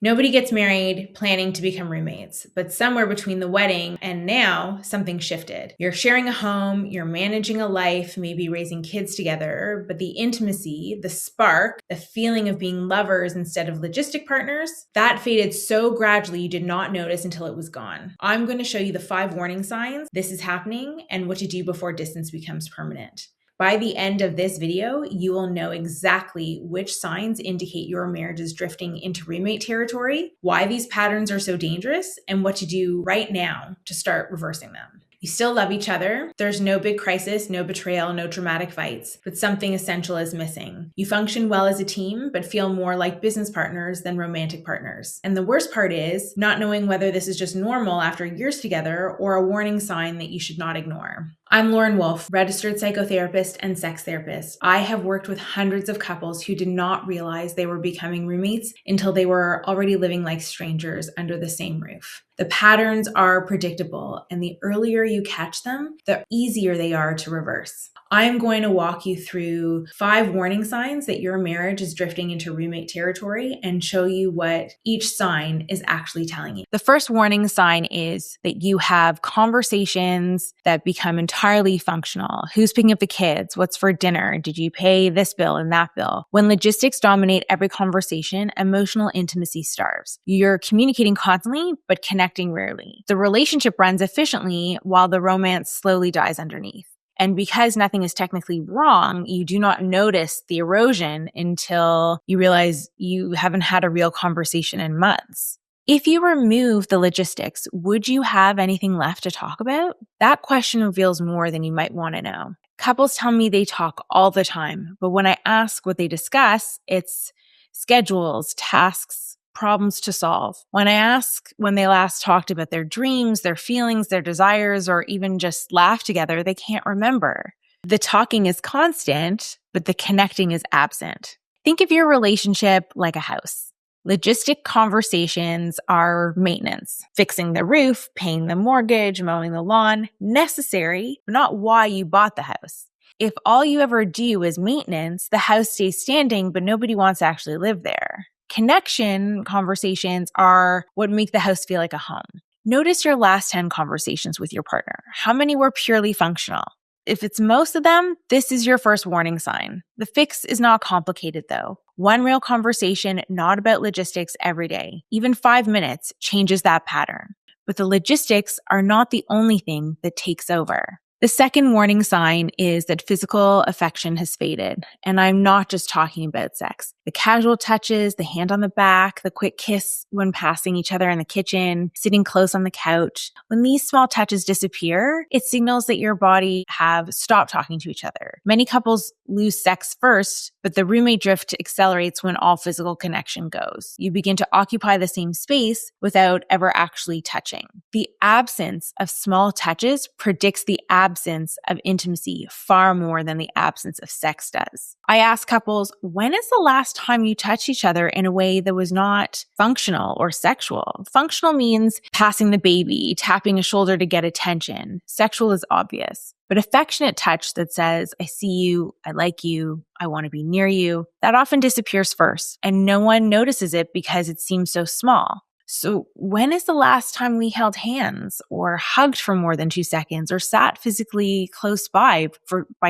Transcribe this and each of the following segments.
Nobody gets married planning to become roommates, but somewhere between the wedding and now, something shifted. You're sharing a home, you're managing a life, maybe raising kids together, but the intimacy, the spark, the feeling of being lovers instead of logistic partners, that faded so gradually you did not notice until it was gone. I'm going to show you the 5 warning signs this is happening and what to do before distance becomes permanent. By the end of this video, you will know exactly which signs indicate your marriage is drifting into roommate territory, why these patterns are so dangerous, and what to do right now to start reversing them. You still love each other. There's no big crisis, no betrayal, no dramatic fights, but something essential is missing. You function well as a team, but feel more like business partners than romantic partners. And the worst part is not knowing whether this is just normal after years together or a warning sign that you should not ignore. I'm Lauren Wolf, registered psychotherapist and sex therapist. I have worked with hundreds of couples who did not realize they were becoming roommates until they were already living like strangers under the same roof. The patterns are predictable, and the earlier you catch them, the easier they are to reverse. I'm going to walk you through 5 warning signs that your marriage is drifting into roommate territory and show you what each sign is actually telling you. The first warning sign is that you have conversations that become entirely functional. Who's picking up the kids? What's for dinner? Did you pay this bill and that bill? When logistics dominate every conversation, emotional intimacy starves. You're communicating constantly, but connecting rarely. The relationship runs efficiently while the romance slowly dies underneath. And because nothing is technically wrong, you do not notice the erosion until you realize you haven't had a real conversation in months. If you remove the logistics, would you have anything left to talk about? That question reveals more than you might want to know. Couples tell me they talk all the time, but when I ask what they discuss, it's schedules, tasks, problems to solve. When I ask when they last talked about their dreams, their feelings, their desires, or even just laughed together, they can't remember. The talking is constant, but the connecting is absent. Think of your relationship like a house. Logistic conversations are maintenance, fixing the roof, paying the mortgage, mowing the lawn, necessary, but not why you bought the house. If all you ever do is maintenance, the house stays standing, but nobody wants to actually live there. Connection conversations are what make the house feel like a home. Notice your last 10 conversations with your partner. How many were purely functional? If it's most of them, this is your first warning sign. The fix is not complicated though. One real conversation, not about logistics every day, even 5 minutes, changes that pattern. But the logistics are not the only thing that takes over. The second warning sign is that physical affection has faded. And I'm not just talking about sex. The casual touches, the hand on the back, the quick kiss when passing each other in the kitchen, sitting close on the couch. When these small touches disappear, it signals that your body have stopped talking to each other. Many couples lose sex first, but the roommate drift accelerates when all physical connection goes. You begin to occupy the same space without ever actually touching. The absence of small touches predicts the absence of intimacy far more than the absence of sex does. I ask couples, when is the last time you touched each other in a way that was not functional or sexual? Functional means passing the baby, tapping a shoulder to get attention. Sexual is obvious. But affectionate touch that says, I see you, I like you, I want to be near you, that often disappears first, and no one notices it because it seems so small. So when is the last time we held hands or hugged for more than 2 seconds or sat physically close by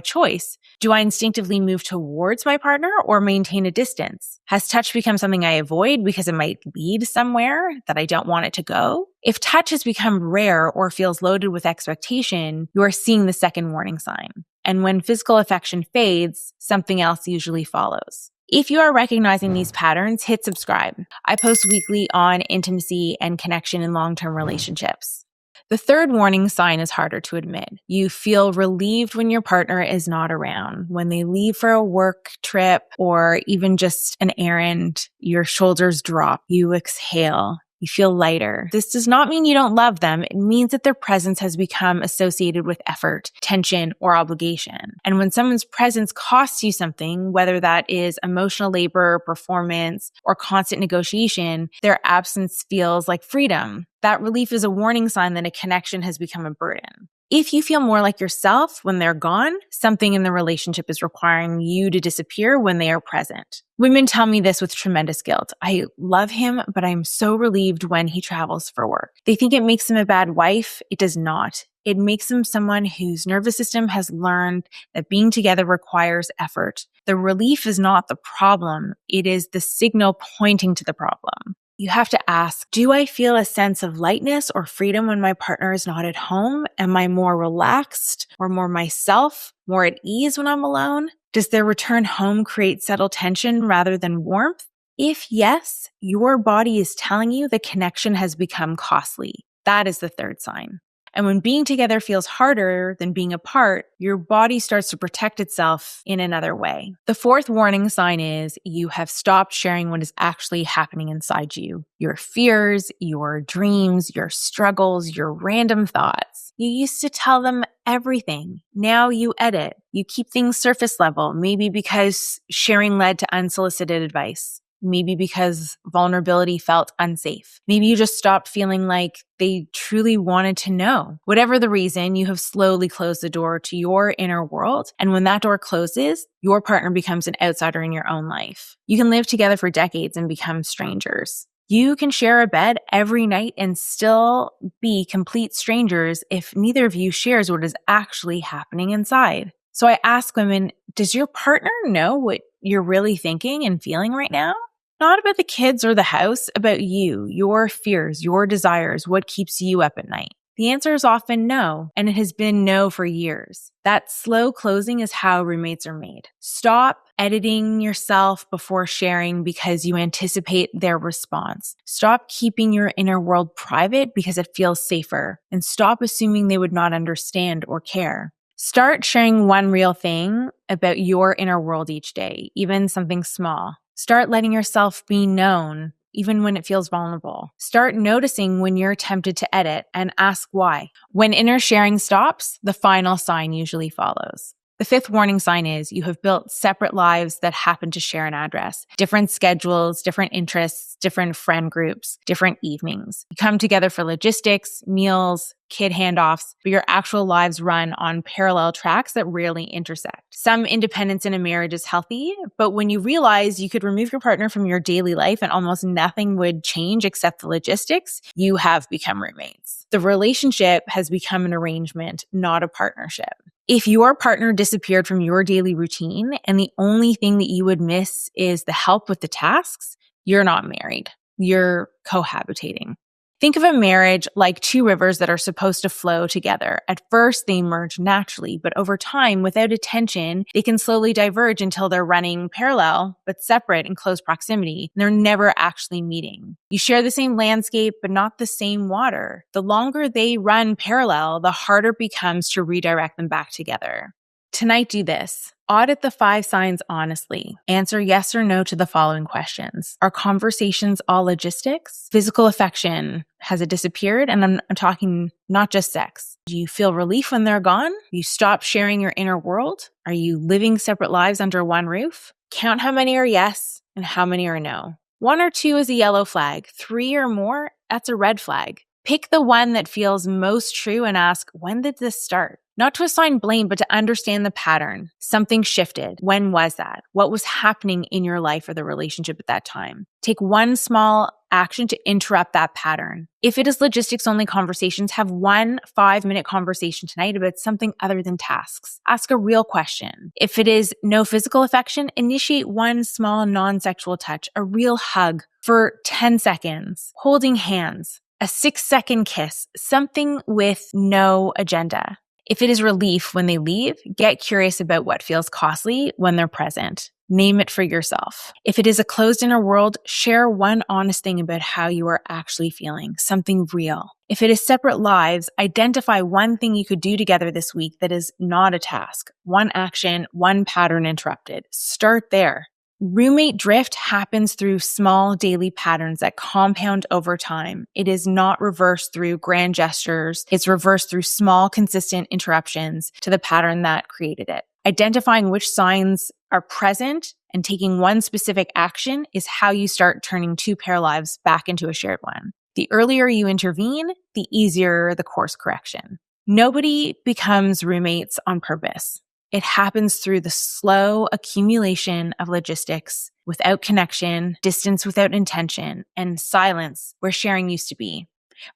choice? Do I instinctively move towards my partner or maintain a distance? Has touch become something I avoid because it might lead somewhere that I don't want it to go? If touch has become rare or feels loaded with expectation, you are seeing the second warning sign. And when physical affection fades, something else usually follows. If you are recognizing these patterns, hit subscribe. I post weekly on intimacy and connection in long-term relationships. The third warning sign is harder to admit. You feel relieved when your partner is not around. When they leave for a work trip or even just an errand, your shoulders drop. You exhale. You feel lighter. This does not mean you don't love them. It means that their presence has become associated with effort, tension, or obligation. And when someone's presence costs you something, whether that is emotional labor, performance, or constant negotiation, their absence feels like freedom. That relief is a warning sign that a connection has become a burden. If you feel more like yourself when they're gone, something in the relationship is requiring you to disappear when they are present. Women tell me this with tremendous guilt. I love him, but I'm so relieved when he travels for work. They think it makes him a bad wife. It does not. It makes him someone whose nervous system has learned that being together requires effort. The relief is not the problem. It is the signal pointing to the problem. You have to ask, do I feel a sense of lightness or freedom when my partner is not at home? Am I more relaxed or more myself, more at ease when I'm alone? Does their return home create subtle tension rather than warmth? If yes, your body is telling you the connection has become costly. That is the third sign. And when being together feels harder than being apart, your body starts to protect itself in another way. The fourth warning sign is you have stopped sharing what is actually happening inside you. Your fears, your dreams, your struggles, your random thoughts. You used to tell them everything. Now you edit. You keep things surface level, maybe because sharing led to unsolicited advice. Maybe because vulnerability felt unsafe. Maybe you just stopped feeling like they truly wanted to know. Whatever the reason, you have slowly closed the door to your inner world. And when that door closes, your partner becomes an outsider in your own life. You can live together for decades and become strangers. You can share a bed every night and still be complete strangers if neither of you shares what is actually happening inside. So I ask women, does your partner know what you're really thinking and feeling right now? Not about the kids or the house, about you, your fears, your desires, what keeps you up at night. The answer is often no, and it has been no for years. That slow closing is how roommates are made. Stop editing yourself before sharing because you anticipate their response. Stop keeping your inner world private because it feels safer, and stop assuming they would not understand or care. Start sharing one real thing about your inner world each day, even something small. Start letting yourself be known, even when it feels vulnerable. Start noticing when you're tempted to edit and ask why. When inner sharing stops, the final sign usually follows. The fifth warning sign is you have built separate lives that happen to share an address. Different schedules, different interests, different friend groups, different evenings. You come together for logistics, meals, kid handoffs, but your actual lives run on parallel tracks that rarely intersect. Some independence in a marriage is healthy, but when you realize you could remove your partner from your daily life and almost nothing would change except the logistics, you have become roommates. The relationship has become an arrangement, not a partnership. If your partner disappeared from your daily routine and the only thing that you would miss is the help with the tasks, you're not married. You're cohabitating. Think of a marriage like two rivers that are supposed to flow together. At first, they merge naturally, but over time, without attention, they can slowly diverge until they're running parallel, but separate in close proximity. They're never actually meeting. You share the same landscape, but not the same water. The longer they run parallel, the harder it becomes to redirect them back together. Tonight, do this. Audit the 5 signs honestly. Answer yes or no to the following questions. Are conversations all logistics? Physical affection, has it disappeared? And I'm talking not just sex. Do you feel relief when they're gone? You stop sharing your inner world? Are you living separate lives under one roof? Count how many are yes and how many are no. 1 or 2 is a yellow flag. 3 or more, that's a red flag. Pick the one that feels most true and ask, when did this start? Not to assign blame, but to understand the pattern. Something shifted. When was that? What was happening in your life or the relationship at that time? Take one small action to interrupt that pattern. If it is logistics only conversations, have 1 5-minute conversation tonight about something other than tasks. Ask a real question. If it is no physical affection, initiate one small non-sexual touch, a real hug for 10 seconds, holding hands, a 6-second kiss, something with no agenda. If it is relief when they leave, get curious about what feels costly when they're present. Name it for yourself. If it is a closed inner world, share one honest thing about how you are actually feeling, something real. If it is separate lives, identify one thing you could do together this week that is not a task. One action, one pattern interrupted. Start there. Roommate drift happens through small daily patterns that compound over time. It is not reversed through grand gestures. It's reversed through small, consistent interruptions to the pattern that created it. Identifying which signs are present and taking one specific action is how you start turning 2 pair lives back into a shared one. The earlier you intervene, the easier the course correction. Nobody becomes roommates on purpose. It happens through the slow accumulation of logistics without connection, distance without intention, and silence where sharing used to be.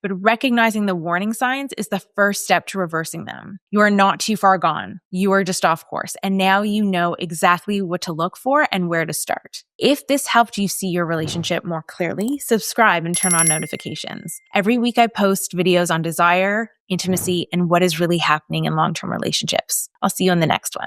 But recognizing the warning signs is the first step to reversing them. You are not too far gone. You are just off course. And now you know exactly what to look for and where to start. If this helped you see your relationship more clearly, subscribe and turn on notifications. Every week I post videos on desire, intimacy, and what is really happening in long-term relationships. I'll see you in the next one.